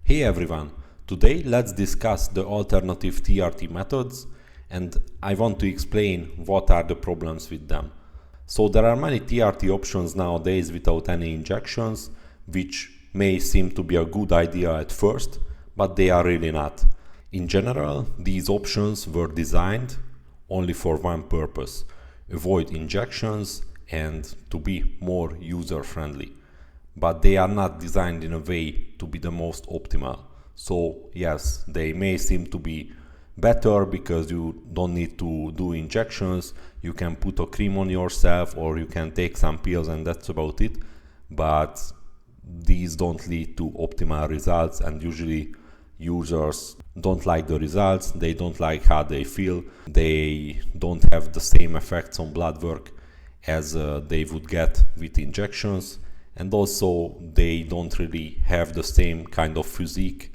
Hey everyone, today let's discuss the alternative TRT methods and I want to explain what are the problems with them. So there are many TRT options nowadays without any injections, which may seem to be a good idea at first, but they are really not. In general, these options were designed only for one purpose: avoid injections and to be more user-friendly. But they are not designed in a way to be the most optimal. So yes, they may seem to be better because you don't need to do injections, you can put a cream on yourself or you can take some pills and that's about it, but these don't lead to optimal results and usually users don't like the results, they don't like how they feel, they don't have the same effects on blood work as they would get with injections. And also they don't really have the same kind of physique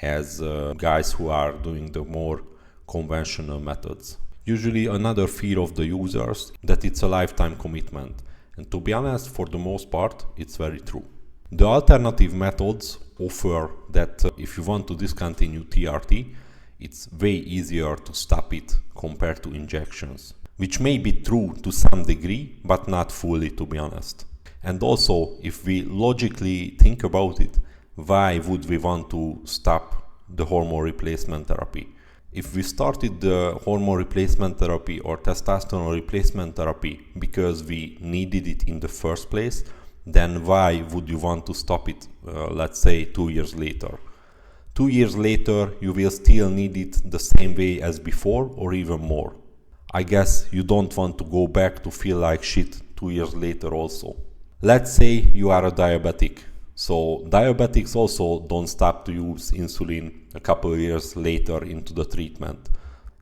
as guys who are doing the more conventional methods. Usually another fear of the users that it's a lifetime commitment. And to be honest, for the most part, it's very true. The alternative methods offer that if you want to discontinue TRT, it's way easier to stop it compared to injections. Which may be true to some degree, but not fully, to be honest. And also, if we logically think about it, why would we want to stop the hormone replacement therapy? If we started the hormone replacement therapy or testosterone replacement therapy because we needed it in the first place, then why would you want to stop it, let's say 2 years later? 2 years later, you will still need it the same way as before or even more. I guess you don't want to go back to feel like shit 2 years later also. Let's say you are a diabetic. So diabetics also don't stop to use insulin a couple of years later into the treatment.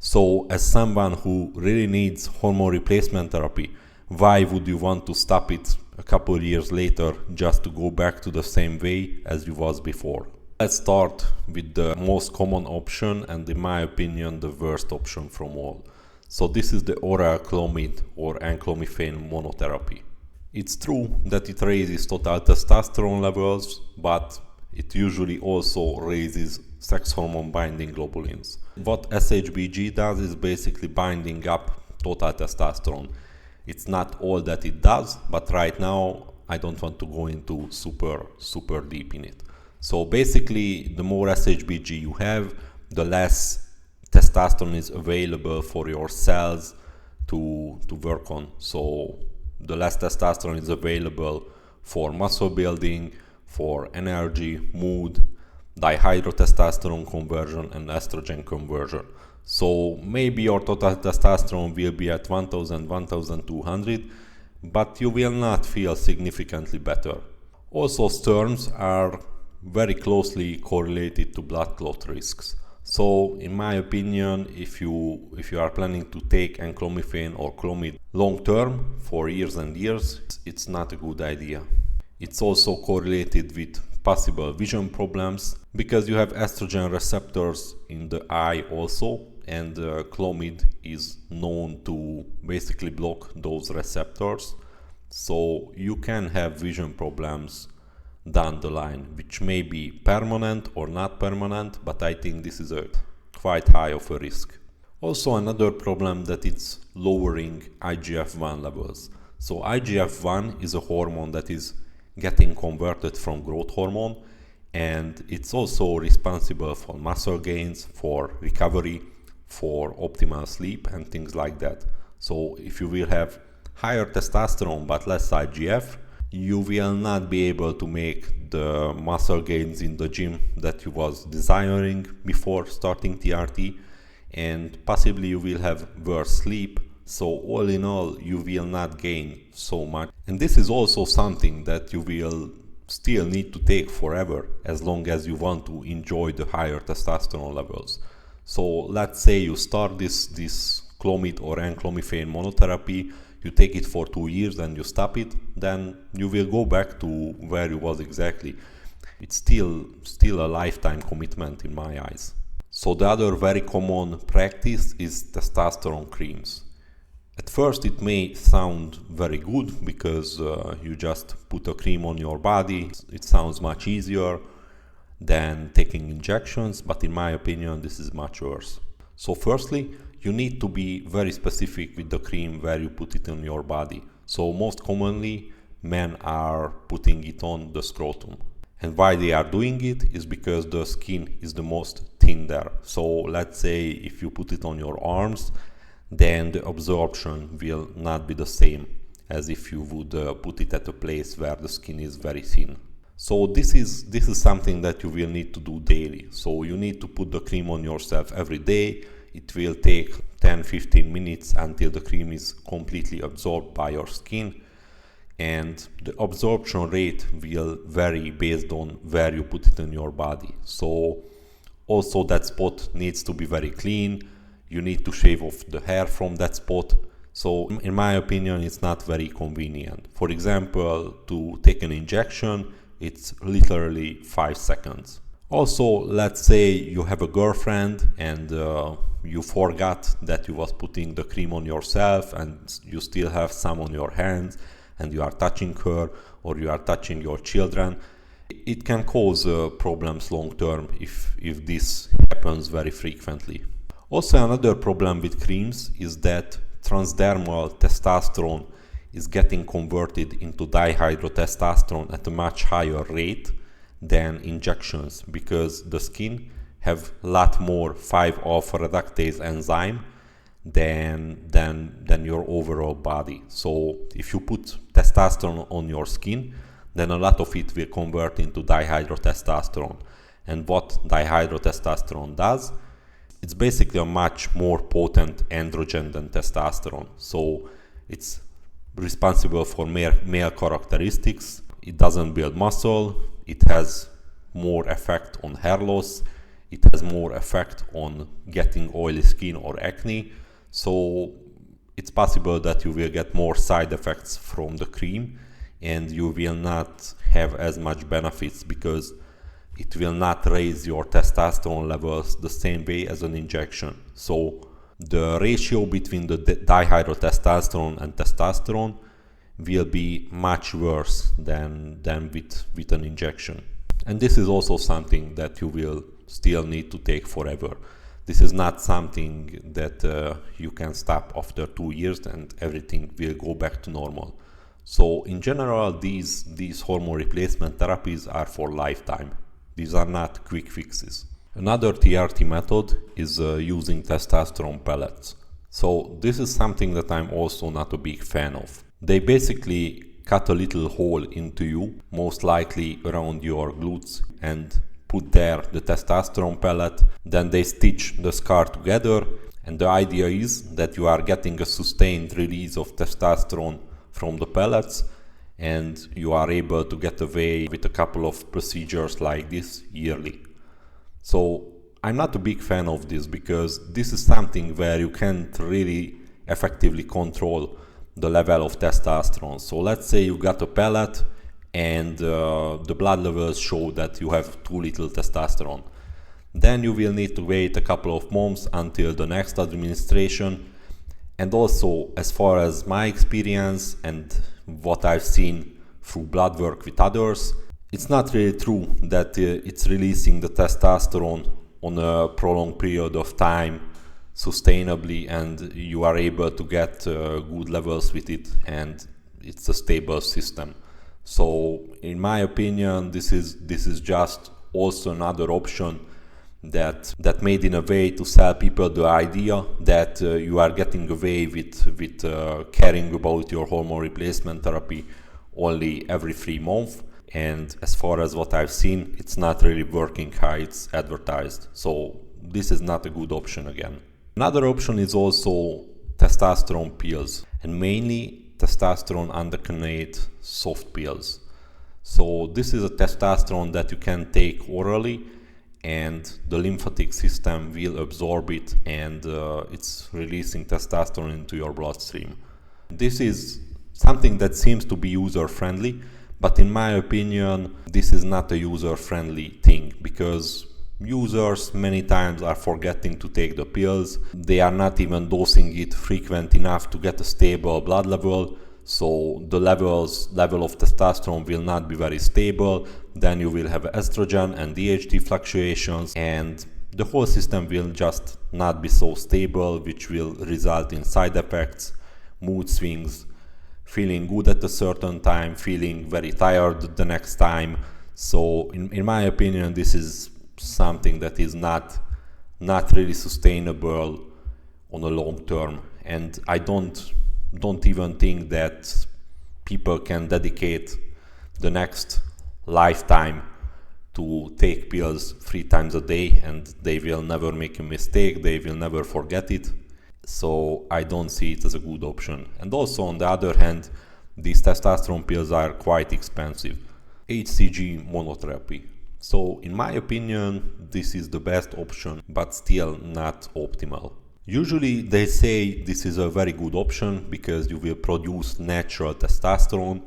So as someone who really needs hormone replacement therapy, why would you want to stop it a couple of years later just to go back to the same way as you was before? Let's start with the most common option and in my opinion the worst option from all. So this is the oral clomid or enclomiphene monotherapy. It's true that it raises total testosterone levels, but it usually also raises sex hormone binding globulins. What SHBG does is basically binding up total testosterone. It's not all that it does, but right now I don't want to go into super deep in it. So basically, the more SHBG you have, the less testosterone is available for your cells to work on. So the less testosterone is available for muscle building, for energy, mood, dihydrotestosterone conversion and estrogen conversion. So maybe your total testosterone will be at 1000, 1200, but you will not feel significantly better. Also, STERMs are very closely correlated to blood clot risks. So in my opinion, if you are planning to take enclomiphene or clomid long term for years and years, it's not a good idea. It's also correlated with possible vision problems because you have estrogen receptors in the eye also, and clomid is known to basically block those receptors. So you can have vision problems down the line, which may be permanent or not permanent, but I think this is a quite high of a risk. Also another problem that it's lowering IGF-1 levels. So IGF-1 is a hormone that is getting converted from growth hormone, and it's also responsible for muscle gains, for recovery, for optimal sleep and things like that. So if you will have higher testosterone but less IGF, you will not be able to make the muscle gains in the gym that you was desiring before starting TRT, and possibly you will have worse sleep. So all in all, you will not gain so much. And this is also something that you will still need to take forever as long as you want to enjoy the higher testosterone levels. So let's say you start this clomid or enclomiphene monotherapy, you take it for 2 years and you stop it, then you will go back to where you was exactly. It's still a lifetime commitment in my eyes. So the other very common practice is testosterone creams. At first it may sound very good because you just put a cream on your body, it sounds much easier. than taking injections, but in my opinion this is much worse. So firstly, you need to be very specific with the cream where you put it on your body. So most commonly men are putting it on the scrotum. And why they are doing it is because the skin is the most thin there. So let's say if you put it on your arms, then the absorption will not be the same as if you would put it at a place where the skin is very thin. So this is something that you will need to do daily. So you need to put the cream on yourself every day. It will take 10-15 minutes until the cream is completely absorbed by your skin. And the absorption rate will vary based on where you put it in your body. So also that spot needs to be very clean. You need to shave off the hair from that spot. So in my opinion, it's not very convenient. For example, to take an injection, it's literally 5 seconds. Also, let's say you have a girlfriend and you forgot that you was putting the cream on yourself and you still have some on your hands, and you are touching her or you are touching your children. It can cause problems long term if this happens very frequently. Also, another problem with creams is that transdermal testosterone is getting converted into dihydrotestosterone at a much higher rate than injections, because the skin have a lot more 5-alpha reductase enzyme than your overall body. So if you put testosterone on your skin, then a lot of it will convert into dihydrotestosterone. And what dihydrotestosterone does, it's basically a much more potent androgen than testosterone. So it's responsible for male characteristics. It doesn't build muscle. It has more effect on hair loss. It has more effect on getting oily skin or acne. So it's possible that you will get more side effects from the cream, and you will not have as much benefits because it will not raise your testosterone levels the same way as an injection. So the ratio between the dihydrotestosterone and testosterone will be much worse than with an injection. And this is also something that you will still need to take forever. This is not something that you can stop after 2 years and everything will go back to normal. So in general, these hormone replacement therapies are for lifetime. These are not quick fixes. Another TRT method is using testosterone pellets. So this is something that I'm also not a big fan of. They basically cut a little hole into you, most likely around your glutes, and put there the testosterone pellet. Then they stitch the scar together, and the idea is that you are getting a sustained release of testosterone from the pellets, and you are able to get away with a couple of procedures like this yearly. So I'm not a big fan of this because this is something where you can't really effectively control the level of testosterone. So let's say you got a pellet and the blood levels show that you have too little testosterone. Then you will need to wait a couple of months until the next administration. And also, as far as my experience and what I've seen through blood work with others, it's not really true that it's releasing the testosterone on a prolonged period of time sustainably, and you are able to get good levels with it, and it's a stable system. So in my opinion, this is just also another option that made in a way to sell people the idea that you are getting away with caring about your hormone replacement therapy only every 3 months. And as far as what I've seen, it's not really working how it's advertised. So this is not a good option again. Another option is also testosterone pills, and mainly testosterone undecanoate soft pills. So this is a testosterone that you can take orally, and the lymphatic system will absorb it, and it's releasing testosterone into your bloodstream. This is something that seems to be user-friendly, but in my opinion, this is not a user-friendly thing, because users many times are forgetting to take the pills. They are not even dosing it frequent enough to get a stable blood level. so the level of testosterone will not be very stable. Then you will have estrogen and DHT fluctuations, and the whole system will just not be so stable, which will result in side effects, mood swings, feeling good at a certain time, feeling very tired the next time. So in my opinion, this is something that is not really sustainable on a long term, and I don't even think that people can dedicate the next lifetime to take pills 3 times a day and they will never make a mistake, they will never forget it. So I don't see it as a good option. And also on the other hand, these testosterone pills are quite expensive. HCG monotherapy. So in my opinion, this is the best option, but still not optimal. Usually they say this is a very good option because you will produce natural testosterone,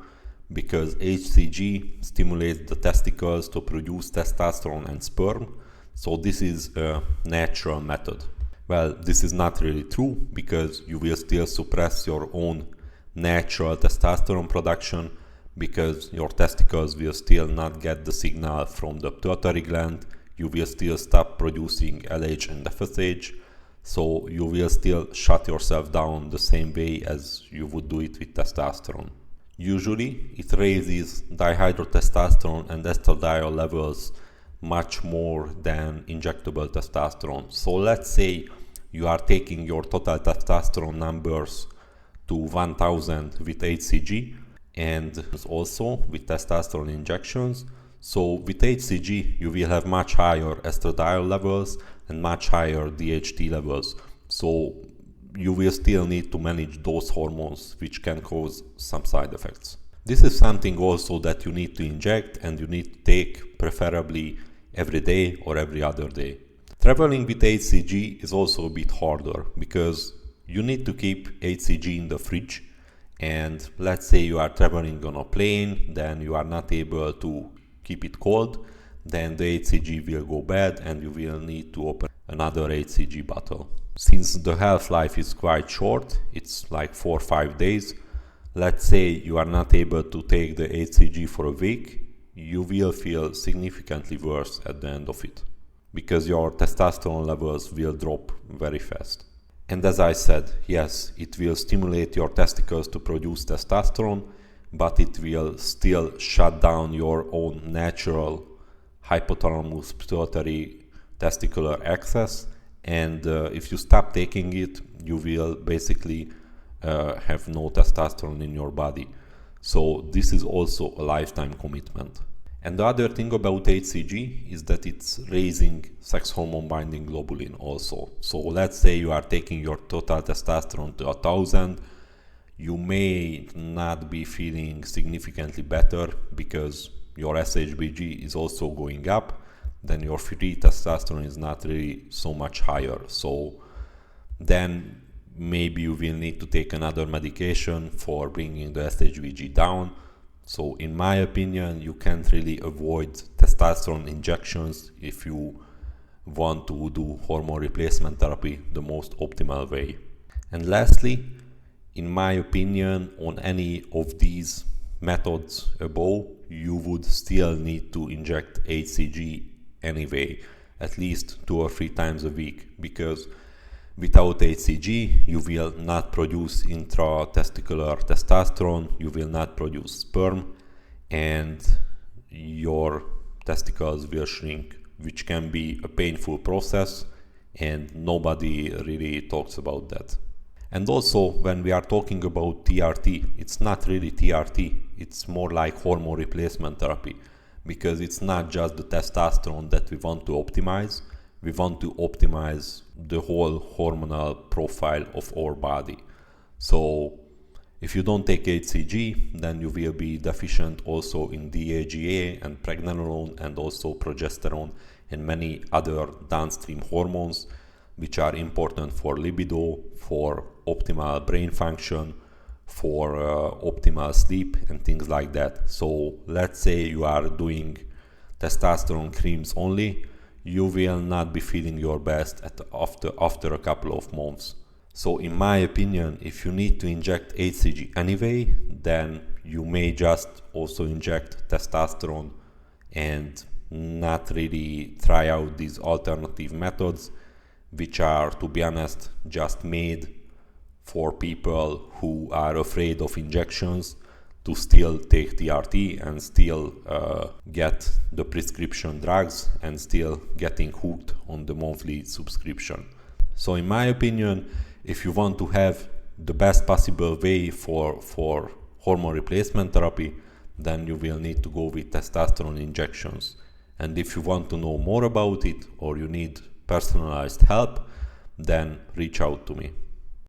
because HCG stimulates the testicles to produce testosterone and sperm. So this is a natural method. Well, this is not really true because you will still suppress your own natural testosterone production, because your testicles will still not get the signal from the pituitary gland. You will still stop producing LH and FSH. So you will still shut yourself down the same way as you would do it with testosterone. Usually it raises dihydrotestosterone and estradiol levels much more than injectable testosterone. So let's say you are taking your total testosterone numbers to 1000 with HCG and also with testosterone injections. So with HCG you will have much higher estradiol levels and much higher DHT levels. So you will still need to manage those hormones, which can cause some side effects. This is something also that you need to inject and you need to take preferably every day or every other day. Traveling with HCG is also a bit harder because you need to keep HCG in the fridge, and let's say you are traveling on a plane, then you are not able to keep it cold, then the HCG will go bad and you will need to open another HCG bottle. Since the half-life is quite short, it's like 4 or 5 days, let's say you are not able to take the HCG for a week, you will feel significantly worse at the end of it, because your testosterone levels will drop very fast. And as I said, yes, it will stimulate your testicles to produce testosterone, but it will still shut down your own natural hypothalamus pituitary testicular axis, and if you stop taking it, you will basically have no testosterone in your body. So this is also a lifetime commitment. And the other thing about HCG is that it's raising sex hormone binding globulin also. So let's say you are taking your total testosterone to 1000, you may not be feeling significantly better because your SHBG is also going up, then your free testosterone is not really so much higher. So then maybe you will need to take another medication for bringing the SHBG down. So in my opinion, you can't really avoid testosterone injections if you want to do hormone replacement therapy the most optimal way. And lastly, in my opinion, on any of these methods above, you would still need to inject HCG anyway, at least 2 or 3 times a week, because without HCG you will not produce intratesticular testosterone, you will not produce sperm, and your testicles will shrink, which can be a painful process, and nobody really talks about that. And also, when we are talking about TRT, it's not really TRT, it's more like hormone replacement therapy, because it's not just the testosterone that we want to optimize, we want to optimize the whole hormonal profile of our body. So if you don't take HCG, then you will be deficient also in DHEA and pregnenolone and also progesterone and many other downstream hormones which are important for libido, for optimal brain function, for optimal sleep and things like that. So let's say you are doing testosterone creams only, you will not be feeling your best after a couple of months. So in my opinion, if you need to inject HCG anyway, then you may just also inject testosterone and not really try out these alternative methods, which are, to be honest, just made for people who are afraid of injections to still take TRT and still get the prescription drugs and still getting hooked on the monthly subscription. So in my opinion, if you want to have the best possible way for hormone replacement therapy, then you will need to go with testosterone injections. And if you want to know more about it or you need personalized help, then reach out to me.